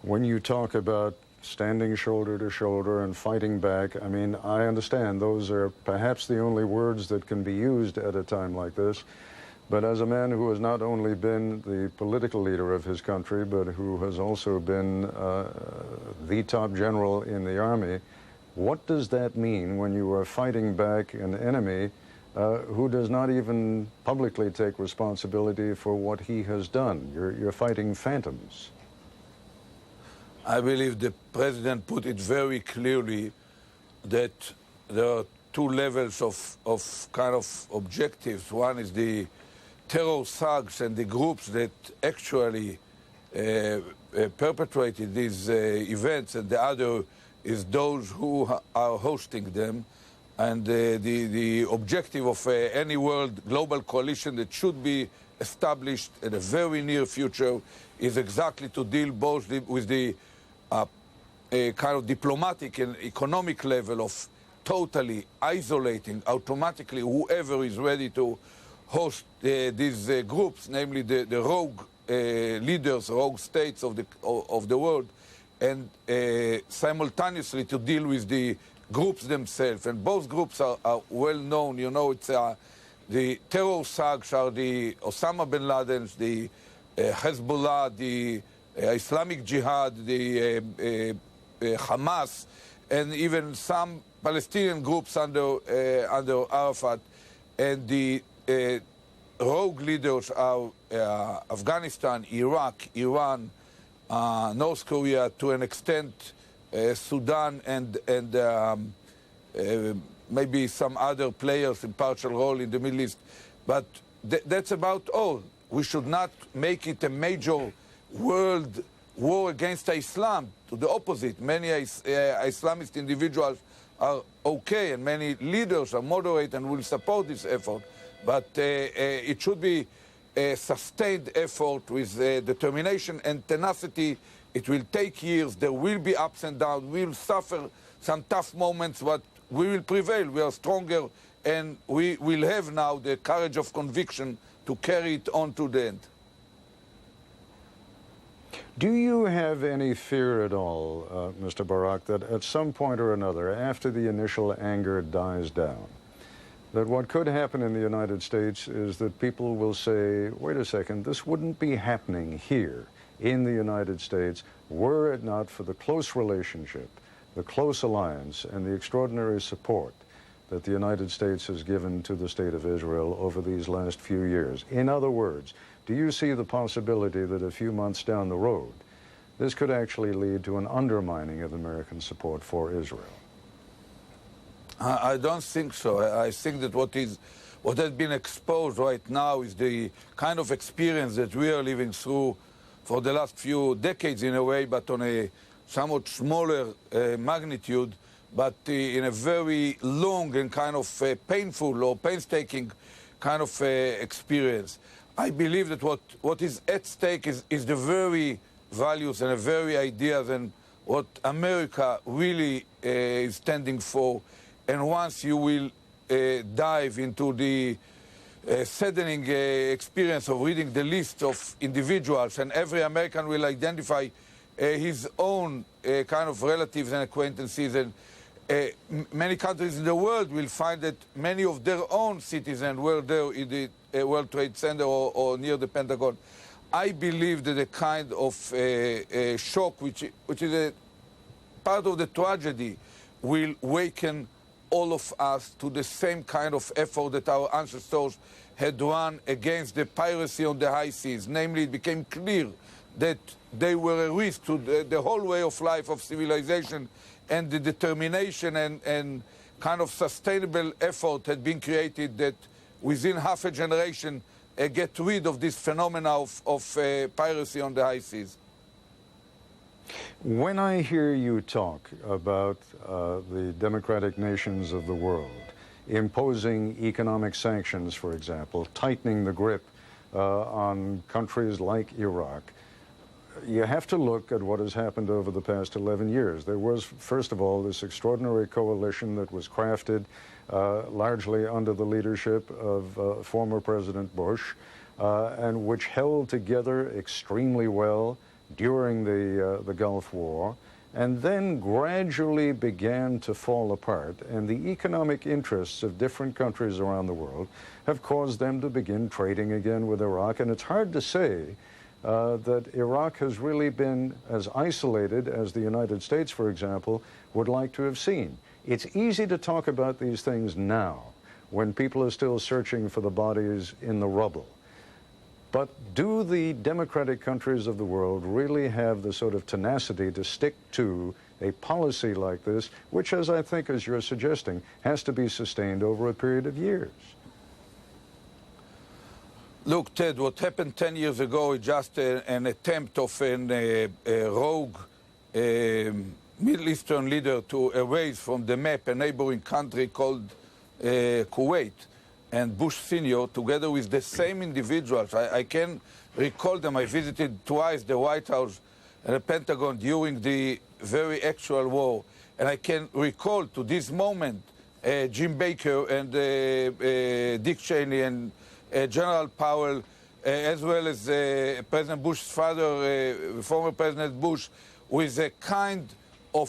When you talk about standing shoulder to shoulder and fighting back, I mean, I understand those are perhaps the only words that can be used at a time like this. But as a man who has not only been the political leader of his country, but who has also been the top general in the army, what does that mean when you are fighting back an enemy who does not even publicly take responsibility for what he has done? You're fighting phantoms. I believe the president put it very clearly that there are two levels of kind of objectives. One is the terror thugs and the groups that actually perpetrated these events, and the other is those who are hosting them. And the objective of any world global coalition that should be established in a very near future is exactly to deal both with the kind of diplomatic and economic level of totally isolating automatically whoever is ready to host these groups, namely the rogue leaders, rogue states of the world, and simultaneously to deal with the groups themselves. And both groups are well known. You know, it's the terror thugs are the Osama bin Laden's, the Hezbollah, the Islamic Jihad, the Hamas, and even some Palestinian groups under Arafat. And the rogue leaders are Afghanistan, Iraq, Iran, North Korea, to an extent Sudan, and maybe some other players in partial role in the Middle East. But that's about all. We should not make it a major world war against Islam. To the opposite, many Islamist individuals are okay, and many leaders are moderate and will support this effort. But it should be a sustained effort with determination and tenacity. It will take years. There will be ups and downs. We will suffer some tough moments, but we will prevail. We are stronger, and we will have now the courage of conviction to carry it on to the end. Do you have any fear at all, Mr. Barak, that at some point or another, after the initial anger dies down, that what could happen in the United States is that people will say, wait a second, this wouldn't be happening here in the United States were it not for the close relationship, the close alliance, and the extraordinary support that the United States has given to the State of Israel over these last few years? In other words, do you see the possibility that a few months down the road, this could actually lead to an undermining of American support for Israel? I don't think so. I think that what has been exposed right now is the kind of experience that we are living through for the last few decades in a way, but on a somewhat smaller magnitude, but in a very long and kind of painful or painstaking kind of experience. I believe that what is at stake is the very values and the very ideas and what America really is standing for. And once you will dive into the saddening experience of reading the list of individuals, and every American will identify his own kind of relatives and acquaintances, and many countries in the world will find that many of their own citizens were there in the World Trade Center or near the Pentagon. I believe that the kind of shock, which is a part of the tragedy, will waken all of us to the same kind of effort that our ancestors had run against the piracy on the high seas. Namely, it became clear that they were a risk to the whole way of life of civilization, and the determination and kind of sustainable effort had been created that within half a generation get rid of this phenomena of piracy on the high seas. When I hear you talk about the democratic nations of the world imposing economic sanctions, for example, tightening the grip on countries like Iraq, you have to look at what has happened over the past 11 years. There was, first of all, this extraordinary coalition that was crafted largely under the leadership of former President Bush, and which held together extremely well during the Gulf War, and then gradually began to fall apart. And the economic interests of different countries around the world have caused them to begin trading again with Iraq. And it's hard to say that Iraq has really been as isolated as the United States, for example, would like to have seen. It's easy to talk about these things now, when people are still searching for the bodies in the rubble. But do the democratic countries of the world really have the sort of tenacity to stick to a policy like this, which, as I think, as you're suggesting, has to be sustained over a period of years? Look, Ted, what happened 10 years ago is just an attempt of a rogue Middle Eastern leader to erase from the map a neighboring country called Kuwait. And Bush Sr., together with the same individuals, I can recall them. I visited twice the White House and the Pentagon during the very actual war. And I can recall to this moment Jim Baker and Dick Cheney and General Powell, as well as President Bush's father, former President Bush, with a kind of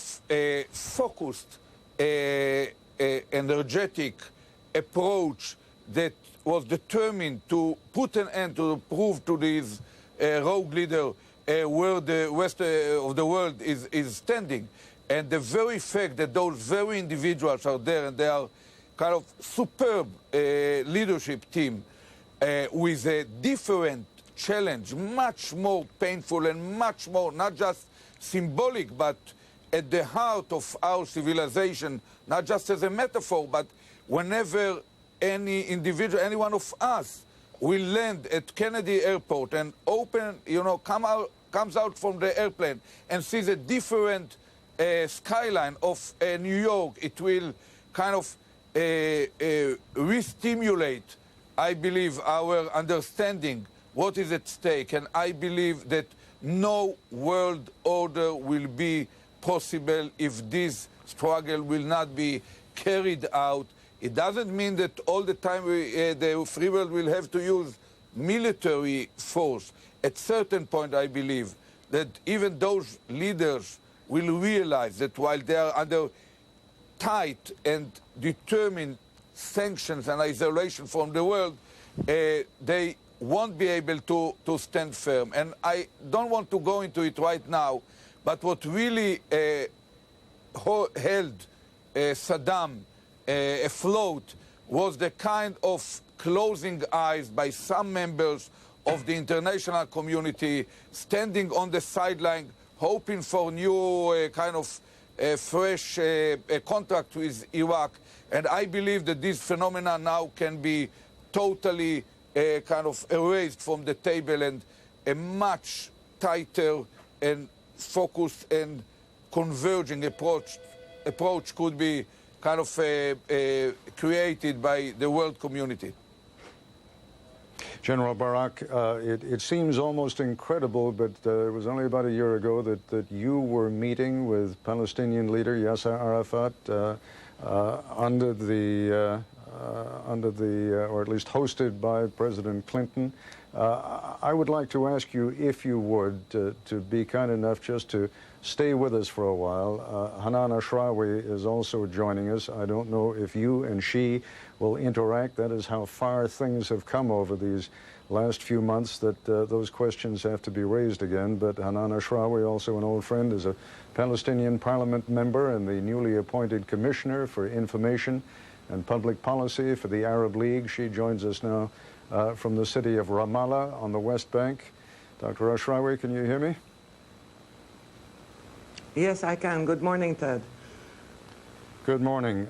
focused, energetic approach that was determined to put an end, to prove to this rogue leader where the rest of the world is standing. And the very fact that those very individuals are there, and they are kind of superb leadership team with a different challenge, much more painful and much more, not just symbolic, but at the heart of our civilization, not just as a metaphor, but whenever any individual, any one of us will land at Kennedy Airport and comes out from the airplane and sees a different skyline of New York, it will kind of re-stimulate, I believe, our understanding what is at stake. And I believe that no world order will be possible if this struggle will not be carried out. It doesn't mean that all the time the free world will have to use military force. At certain point, I believe that even those leaders will realize that while they are under tight and determined sanctions and isolation from the world, they won't be able to stand firm. And I don't want to go into it right now, but what really held Saddam afloat was the kind of closing eyes by some members of the international community, standing on the sideline, hoping for new kind of fresh contract with Iraq. And I believe that this phenomenon now can be totally kind of erased from the table, and a much tighter and focused and converging approach could be kind of created by the world community. General Barak, it seems almost incredible, but it was only about a year ago that you were meeting with Palestinian leader Yasser Arafat under the, or at least hosted by President Clinton. I would like to ask you, if you would, to be kind enough just to stay with us for a while. Hanan Ashrawi is also joining us. I don't know if you and she will interact. That is how far things have come over these last few months, that those questions have to be raised again. But Hanan Ashrawi, also an old friend, is a Palestinian parliament member and the newly appointed commissioner for information and public policy for the Arab League. She joins us now from the city of Ramallah on the West Bank. Dr. Ashrawi, can you hear me? Yes, I can. Good morning, Ted. Good morning.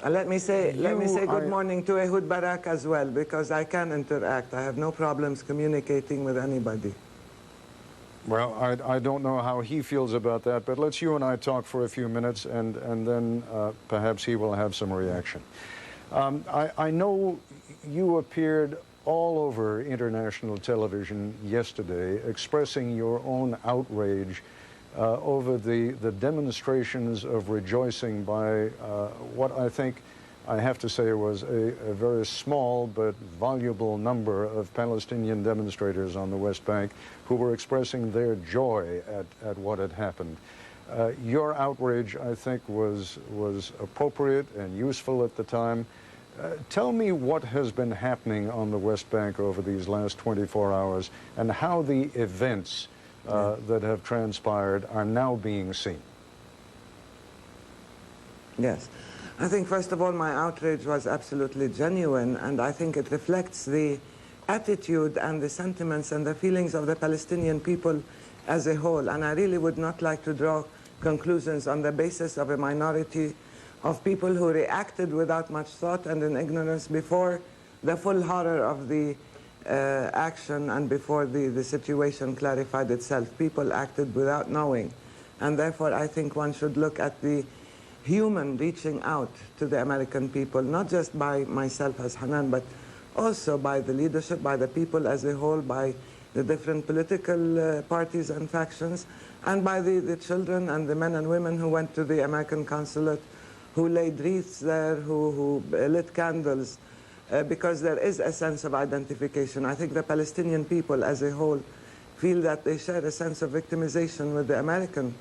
Let me say good morning to Ehud Barak as well, because I can interact. I have no problems communicating with anybody. Well, I don't know how he feels about that, but let's you and I talk for a few minutes, and then perhaps he will have some reaction. I know you appeared all over international television yesterday expressing your own outrage over the demonstrations of rejoicing by what I think I have to say it was a very small but voluble number of Palestinian demonstrators on the West Bank who were expressing their joy at what had happened. Your outrage, I think, was appropriate and useful at the time. Tell me what has been happening on the West Bank over these last 24 hours and how the events that have transpired are now being seen. Yes. I think, first of all, my outrage was absolutely genuine, and I think it reflects the attitude and the sentiments and the feelings of the Palestinian people as a whole. And I really would not like to draw conclusions on the basis of a minority of people who reacted without much thought and in ignorance before the full horror of the action and before the situation clarified itself. People acted without knowing. And therefore, I think one should look at the human reaching out to the American people, not just by myself as Hanan, but also by the leadership, by the people as a whole, by the different political parties and factions, and by the children and the men and women who went to the American consulate, who laid wreaths there, who lit candles, because there is a sense of identification. I think the Palestinian people as a whole feel that they share a sense of victimization with the American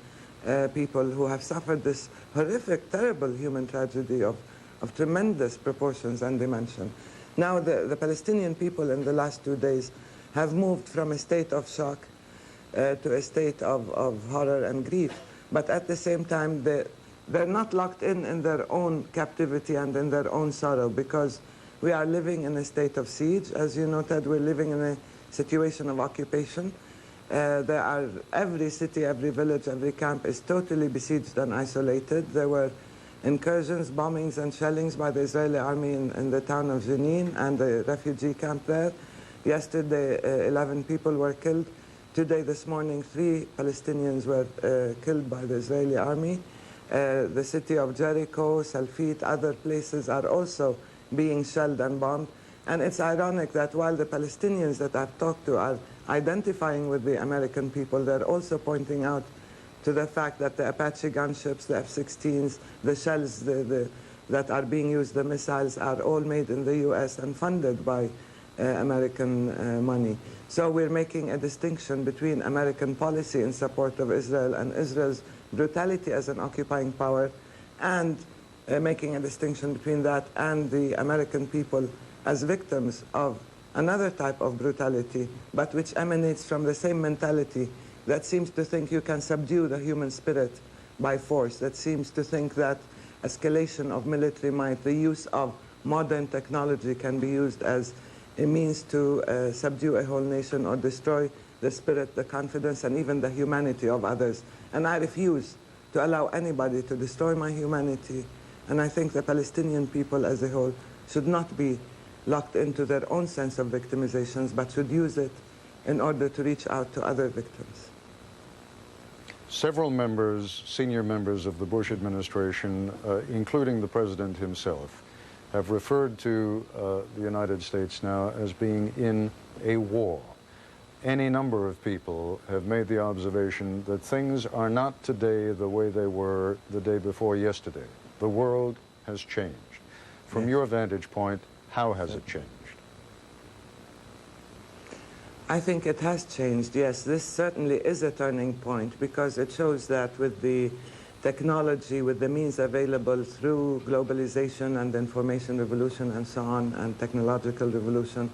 people who have suffered this horrific, terrible human tragedy of tremendous proportions and dimension. Now the Palestinian people in the last 2 days have moved from a state of shock to a state of horror and grief. But at the same time, they're not locked in their own captivity and in their own sorrow, because we are living in a state of siege. As you noted, we're living in a situation of occupation. There are every city, every village, every camp is totally besieged and isolated. There were incursions, bombings, and shellings by the Israeli army in the town of Jenin and the refugee camp there. Yesterday, 11 people were killed. Today, this morning, 3 Palestinians were killed by the Israeli army. The city of Jericho, Salfit, other places are also being shelled and bombed. And it's ironic that while the Palestinians that I've talked to are identifying with the American people, they're also pointing out to the fact that the Apache gunships, the F-16s, the shells that are being used, the missiles, are all made in the U.S. and funded by American money. So we're making a distinction between American policy in support of Israel and Israel's brutality as an occupying power, and making a distinction between that and the American people as victims of another type of brutality, but which emanates from the same mentality that seems to think you can subdue the human spirit by force, that seems to think that escalation of military might, the use of modern technology, can be used as a means to subdue a whole nation or destroy the spirit, the confidence, and even the humanity of others. And I refuse to allow anybody to destroy my humanity. And I think the Palestinian people as a whole should not be locked into their own sense of victimizations, but should use it in order to reach out to other victims. Several members, senior members of the Bush administration, including the president himself, have referred to the United States now as being in a war. Any number of people have made the observation that things are not today the way they were the day before yesterday. The world has changed. From your vantage point, how has it changed? I think it has changed, yes. This certainly is a turning point, because it shows that with the technology, with the means available through globalization and information revolution and so on, and technological revolution,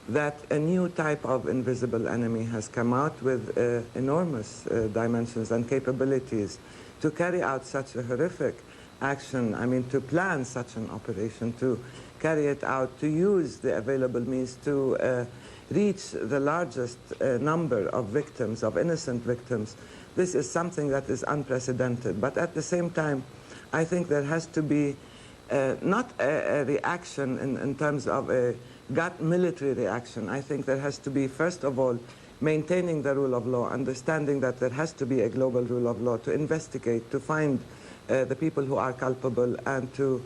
that a new type of invisible enemy has come out with enormous dimensions and capabilities to carry out such a horrific action. I mean, to plan such an operation, to carry it out, to use the available means to reach the largest number of victims, of innocent victims. This is something that is unprecedented. But at the same time, I think there has to be not a reaction in terms of a gut military reaction. I think there has to be, first of all, maintaining the rule of law, understanding that there has to be a global rule of law, to investigate, to find the people who are culpable, and to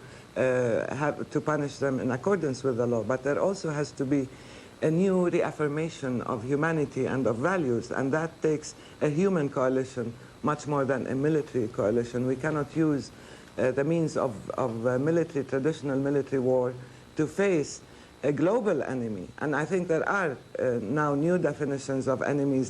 punish them in accordance with the law. But there also has to be a new reaffirmation of humanity and of values, and that takes a human coalition much more than a military coalition. We cannot use the means of military, traditional military war to face a global enemy. And I think there are now new definitions of enemies.